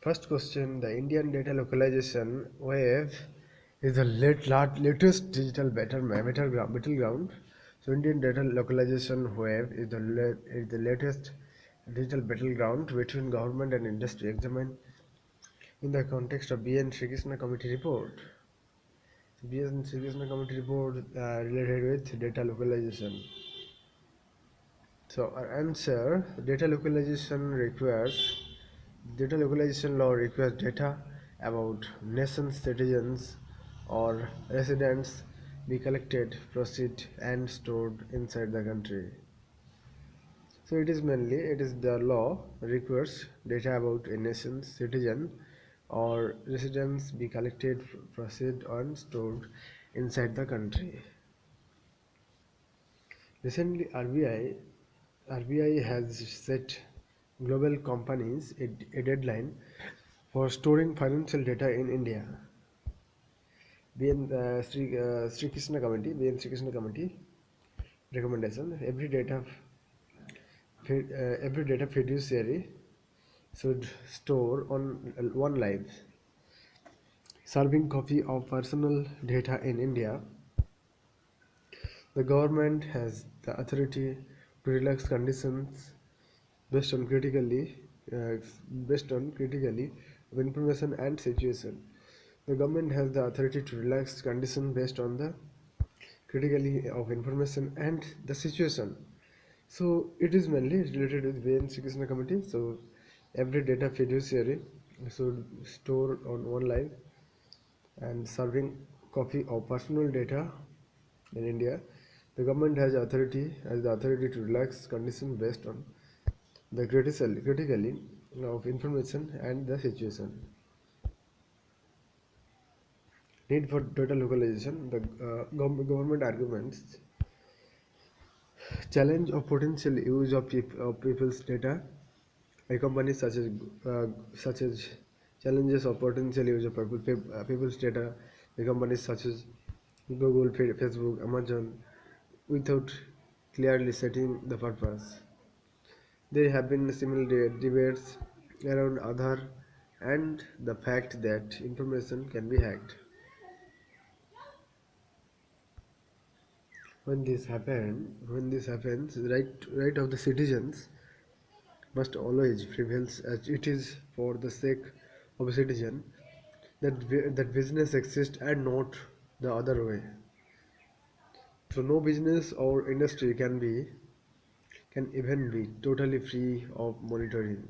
First question: the Indian data localization wave is the latest digital battleground. So, Indian data localization wave is the latest digital battleground between government and industry, examined in the context of BN Srikrishna Committee report. BN Srikrishna Committee report related with data localization. So, our answer: data localization law requires data about nation's citizens or residents be collected, processed, and stored inside the country. So it is the law requires data about a nation's citizen or residents be collected, processed, and stored inside the country. Recently, RBI has set global companies a deadline for storing financial data in India. BN Sri Krishna Committee recommendation: every data fiduciary should store on one live serving copy of personal data in India. The government has the authority to relax conditions based on critically uh, based on critically of information and situation. The government has the authority to relax conditions based on the critically of information and the situation. So it is mainly related with VN Srikrishna Committee. So every data fiduciary should store on one live and serving copy of personal data in India. The government has the authority to relax conditions based on the critically of information and the situation. Need for data localization. The government arguments challenge of potential use of people's data by companies such as challenges of potential use of people's data by companies such as Google, Facebook, Amazon without clearly setting the purpose. There have been similar debates around Aadhaar and the fact that information can be hacked. When this happens, right of the citizens must always prevail, as it is for the sake of a citizen that business exists and not the other way. So no business or industry can even be totally free of monitoring.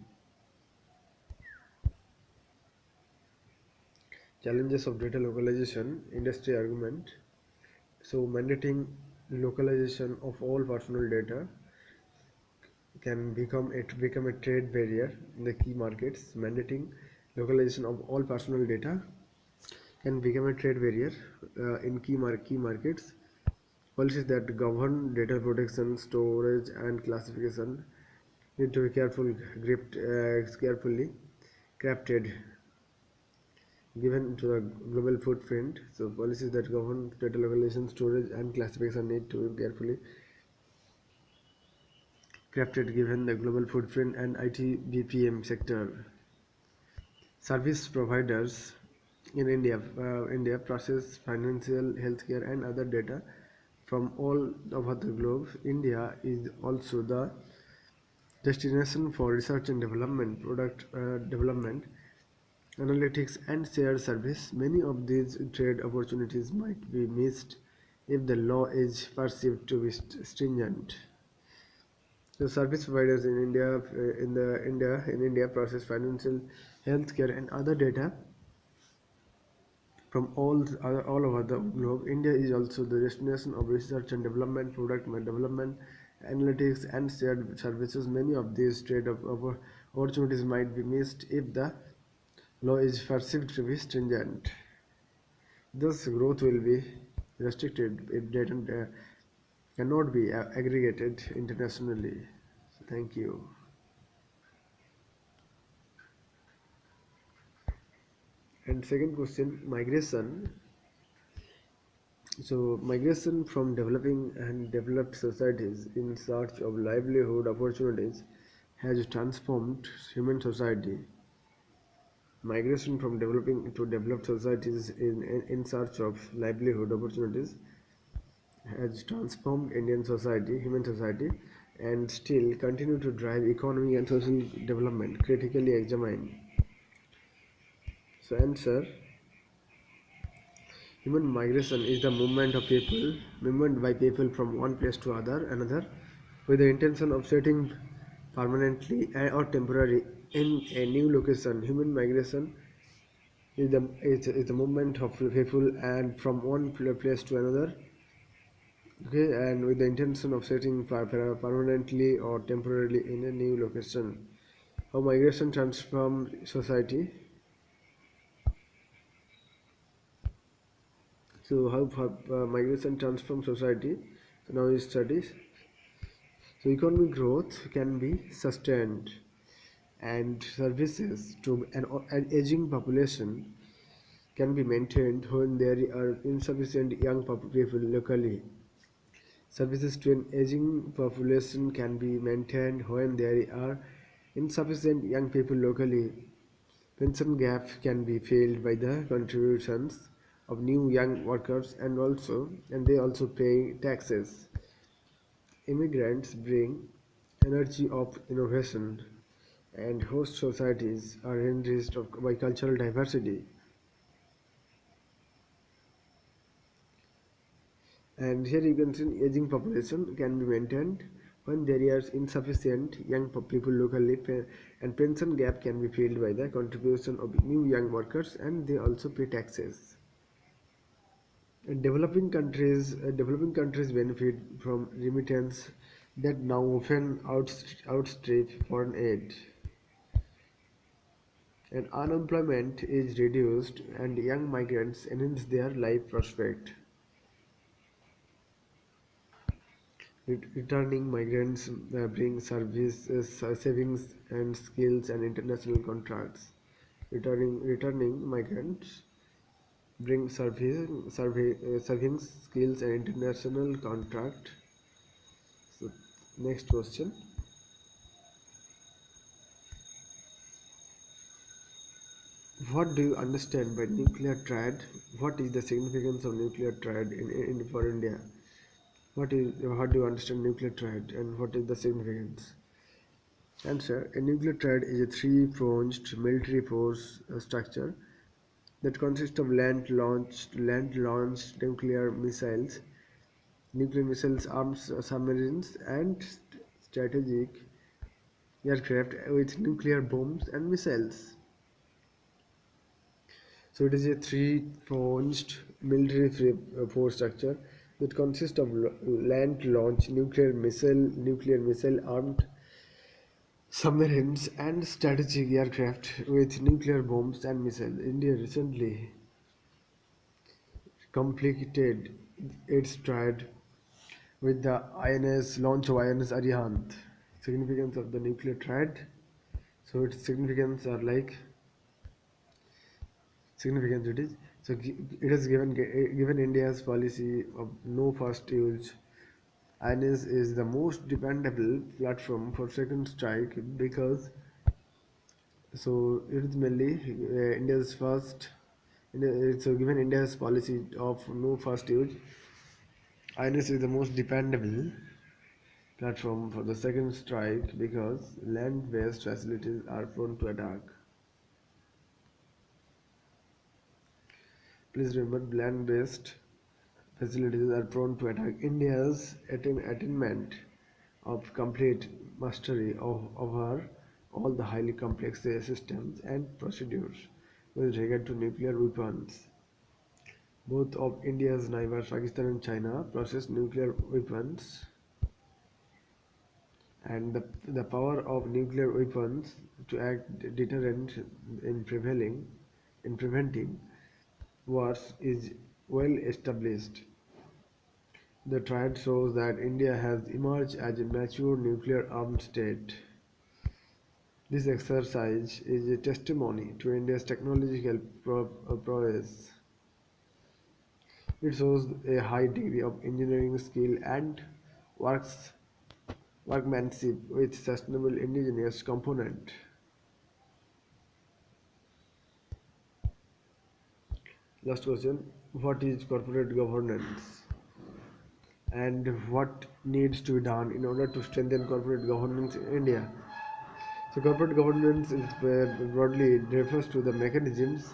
Challenges of data localization, industry argument. So mandating localization of all personal data can become a trade barrier in the key markets. Mandating localization of all personal data can become a trade barrier in key markets. Policies that govern data protection, storage, and classification need to be carefully crafted given to the global footprint. So policies that govern data localization, storage, and classification need to be carefully crafted given the global footprint and IT/BPM sector. Service providers in India process financial, healthcare, and other data from all over the globe. India is also the destination for research and development, product development, analytics, and shared service. Many of these trade opportunities might be missed if the law is perceived to be stringent. The service providers in India process financial, healthcare, and other data from all over the globe. India is also the destination of research and development, product development, analytics, and shared services. Many of these opportunities might be missed if the law is perceived to be stringent. Thus, growth will be restricted if data cannot be aggregated internationally. So, thank you. And second question, migration. So, migration from developing and developed societies in search of livelihood opportunities has transformed human society. Migration from developing to developed societies in search of livelihood opportunities has transformed Indian society, human society, and still continue to drive economic and social development. Critically examine. So answer: human migration is the movement by people from one place to another, with the intention of settling permanently or temporarily in a new location. Human migration is the movement of people and from one place to another, okay, and with the intention of settling permanently or temporarily in a new location. How migration transforms society. So how migration transforms society. So now is studies. So economic growth can be sustained and services to an aging population can be maintained when there are insufficient young people locally. Services to an aging population can be maintained when there are insufficient young people locally. Pension gap can be filled by the contributions of new young workers and they also pay taxes. Immigrants bring energy of innovation and host societies are enriched by cultural diversity. And here you can see aging population can be maintained when there is insufficient young people locally and pension gap can be filled by the contribution of new young workers and they also pay taxes. And developing countries benefit from remittance that now often outstrip foreign aid. And unemployment is reduced and young migrants enhance their life prospect. Returning migrants bring services, savings and skills and international contracts. Returning migrants bring savings, skills and international contract. So, next question. What do you understand by nuclear triad? What is the significance of nuclear triad for India? How do you understand nuclear triad and what is the significance? Answer: a nuclear triad is a three-pronged military force structure that consists of land-launched nuclear missiles, arms submarines, and strategic aircraft with nuclear bombs and missiles. So it is a three-pronged military force structure that consists of land-launched nuclear missile armed submarines and strategic aircraft with nuclear bombs and missiles. India recently completed its triad with the INS launch of INS Arihant. Significance of the nuclear triad. So its significance are like significance it is. So it has given India's policy of no first use. INS is the most dependable platform for second strike because it is mainly India's first. So given India's policy of no first use, INS is the most dependable platform for the second strike because land-based facilities are prone to attack. Please remember, land-based facilities are prone to attack. India's attainment of complete mastery over all the highly complex systems and procedures with regard to nuclear weapons. Both of India's neighbors, Pakistan and China, possess nuclear weapons, and the power of nuclear weapons to act deterrent in preventing wars is well established. The triad shows that India has emerged as a mature nuclear armed state. This exercise is a testimony to India's technological prowess. It shows a high degree of engineering skill and works workmanship with sustainable indigenous component. Last question: what is corporate governance, and what needs to be done in order to strengthen corporate governance in India? So, corporate governance is broadly refers to the mechanisms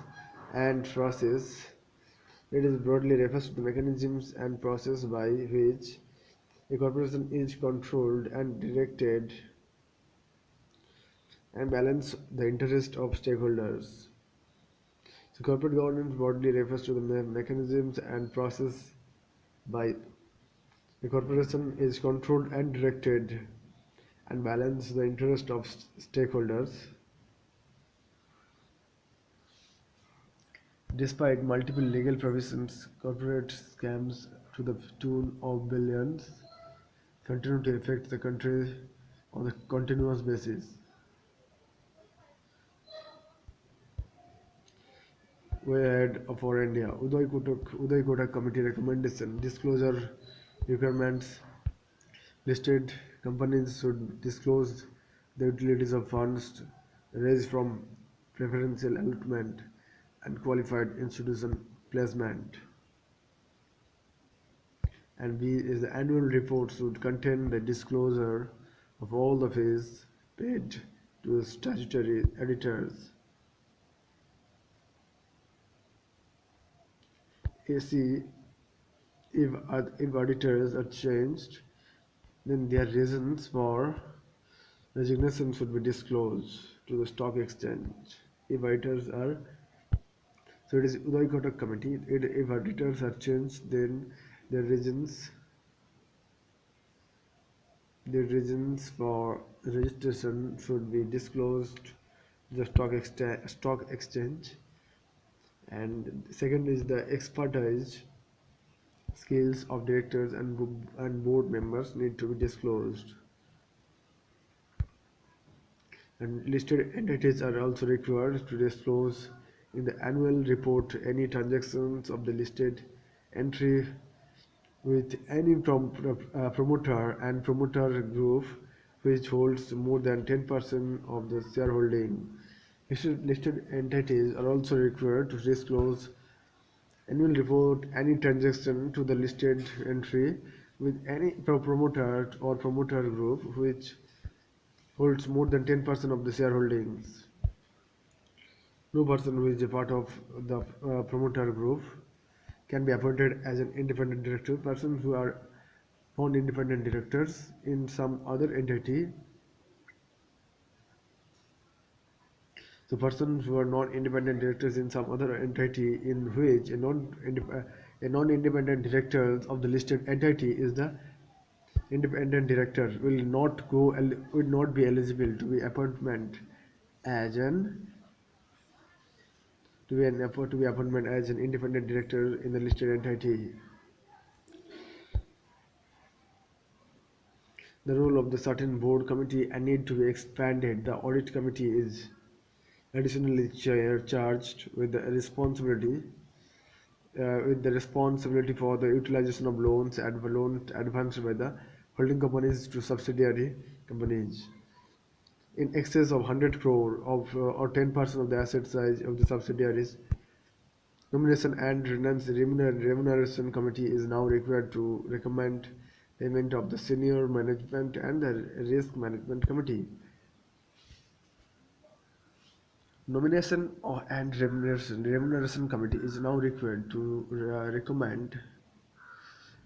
and process. It is broadly refers to the mechanisms and process by which a corporation is controlled and directed and balance the interest of stakeholders. So, corporate governance broadly refers to the mechanisms and process by a corporation is controlled and directed and balance the interest of stakeholders. Despite multiple legal provisions, corporate scams to the tune of billions continue to affect the country on a continuous basis. Way ahead for India. Uday Kotak Committee recommendation disclosure requirements. Listed companies should disclose the utilities of funds raised from preferential allotment and qualified institution placement. And B is the annual report should contain the disclosure of all the fees paid to statutory editors. AC, if auditors are changed, then their reasons for resignation should be disclosed to the stock exchange. If auditors are So it is Uday Kotak committee. If auditors are changed, then their reasons reasons for registration should be disclosed to the stock exchange. And second is the expertise skills of directors and board members need to be disclosed. And listed entities are also required to disclose in the annual report any transactions of the listed entry with any promoter and promoter group which holds more than 10% of the shareholding. Listed entities are also required to disclose annual report any transaction to the listed entry with any promoter or promoter group which holds more than 10% of the shareholdings. No person who is a part of the promoter group can be appointed as an independent director. Persons who are found independent directors in some other entity. So persons who are not independent directors in some other entity in which a non-independent director of the listed entity is the independent director will not be eligible to be appointment as an to be appointment as an independent director in the listed entity. The role of the certain board committee and need to be expanded. The audit committee is additionally charged with the responsibility for the utilization of loans and loans advanced by the holding companies to subsidiary companies in excess of 100 crore or 10% of the asset size of the subsidiaries. Nomination and remuneration committee is now required to recommend payment of the senior management and the risk management committee. Nomination and remuneration committee is now required to recommend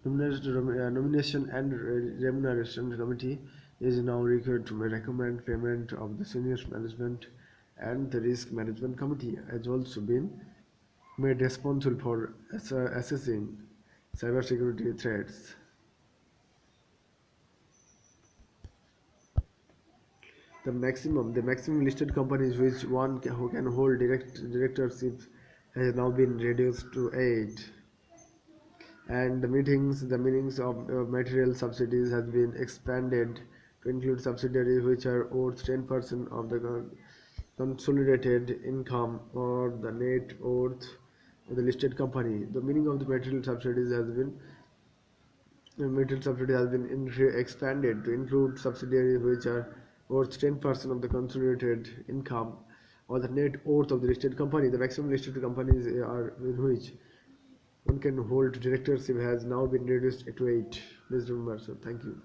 nomination and remuneration committee is now required to recommend payment of the senior management, and the risk management committee has also been made responsible for assessing cybersecurity threats. The maximum listed companies which who can hold directorship has now been reduced to 8, and the meanings of material subsidies has been expanded to include subsidiaries which are worth 10% of the consolidated income or the net worth of the listed company. The meaning of the material subsidy has been expanded to include subsidiaries which are worth 10% of the consolidated income or the net worth of the listed company. The maximum listed companies are in which one can hold directorship has now been reduced to 8. Please remember. So thank you.